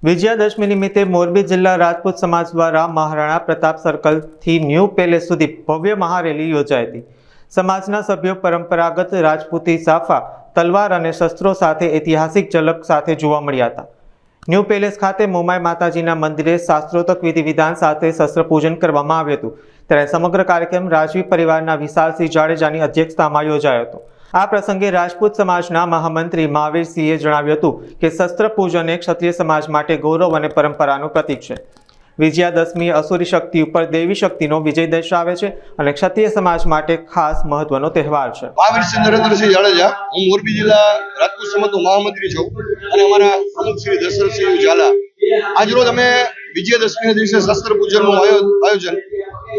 વિજયાદશમી નિમિત્તે મોરબી જિલ્લા રાજપૂત સમાજ દ્વારા મહારાણા પ્રતાપ સર્કલથી ન્યૂ પેલેસ સુધી ભવ્ય મહારેલી યોજાઈ હતી। સમાજના સભ્યો પરંપરાગત રાજપૂતી સાફા, તલવાર અને શસ્ત્રો સાથે ઐતિહાસિક ઝલક સાથે જોવા મળ્યા હતા। ન્યૂ પેલેસ ખાતે મોમાઈ માતાજીના મંદિરે શાસ્ત્રોક્ત વિધિ વિધાન સાથે શસ્ત્ર પૂજન કરવામાં આવ્યું હતું। ત્યારે સમગ્ર કાર્યક્રમ રાજવી પરિવારના વિશાલસિંહ જાડેજાની અધ્યક્ષતામાં યોજાયો હતો। આ પ્રસંગે રાજપૂત સમાજના મહામંત્રી મહાવીરસિંહે જણાવ્યું હતું કે શસ્ત્ર પૂજન એ ક્ષત્રિય સમાજ માટે ગૌરવ અને પરંપરાનું પ્રતીક છે। વિજયાદશમી અસુરી શક્તિ ઉપર દેવી શક્તિનો વિજય દર્શાવે છે અને ક્ષત્રિય સમાજ માટે ખાસ મહત્વનો તહેવાર છે। મહાવીરસિંહ નરેન્દ્રસિંહ જાડેજા, હું મોરબી જિલ્લા રાજપૂત સમાજનો મહામંત્રી છું અને અમારા પ્રમુખ શ્રી દશરથસિંહ ઝાલા આજરોજ અમે વિજયાદશમીના દિવસે શસ્ત્ર પૂજનનું આયોજન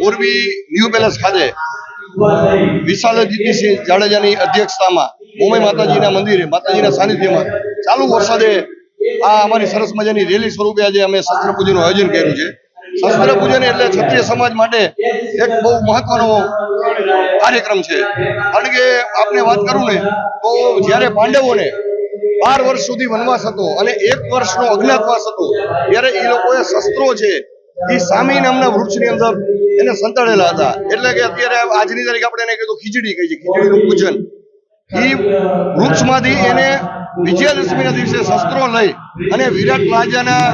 મોરબી ન્યૂ પેલેસ ખાતે વિશાલજીતસિંહ જાડેજાની અધ્યક્ષતામાં મોમાઈ માતાજીના મંદિરે માતાજીના સાનિધ્યમાં ચાલુ વરસાદે આ અમારી સરસ મજાની રેલી સ્વરૂપે આજે અમે શસ્ત્ર પૂજનનું આયોજન કર્યું છે। શસ્ત્ર પૂજન એટલે ક્ષત્રિય સમાજ માટે એક બહુ મહત્વનો કાર્યક્રમ છે, કારણ કે આપને વાત કરું ને તો જ્યારે પાંડવોને 12 વર્ષ સુધી વનવાસ હતો અને 1 વર્ષનો અજ્ઞાતવાસ હતો ત્યારે એ લોકોએ શસ્ત્રો છે એ સામી નામના વૃક્ષની અંદર એને સંતાડેલા હતા। એટલે કે અત્યારે આજની તારીખ આપણે એને કીધું ખીચડી કહી છે, ખીચડીનું પૂજન એ વૃક્ષમાંથી એને વિજયાદશમીના દિવસે શસ્ત્રો લઈ અને વિરાટ રાજાના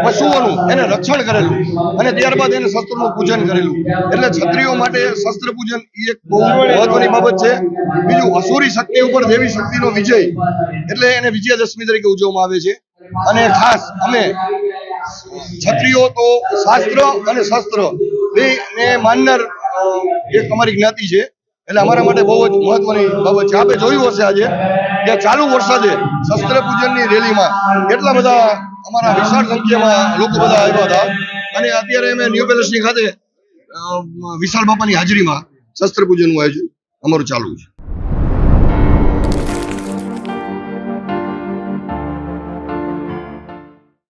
પશુઓનું એને રક્ષણ કરેલું અને ત્યારબાદ એને શસ્ત્રોનું પૂજન કરેલું। એટલે ક્ષત્રિયો માટે શસ્ત્ર પૂજન એ એક બહુ મહત્વની બાબત છે। બીજું, અસુરી શક્તિ ઉપર દેવી શક્તિનો વિજય એટલે એને વિજયાદશમી તરીકે ઉજવવામાં આવે છે। અને ખાસ અમે ક્ષત્રિયો તો શાસ્ત્ર અને શસ્ત્ર બેને માનનાર એક અમારી જ્ઞાતિ છે, એટલે અમારા માટે બહુ જ મહત્વની બાબત છે। આપણે જોયું હશે આજે કે ચાલુ વરસાદે શસ્ત્ર પૂજનની રેલીમાં કેટલા બધા અમારા વિશાળ સંખ્યામાં લોકો બધા આવ્યા હતા અને અત્યારે અમે ન્યૂ પેલેસની ખાતે વિશાળ બાપાની હાજરીમાં શસ્ત્ર પૂજનનું આયોજન અમારું ચાલુ છે।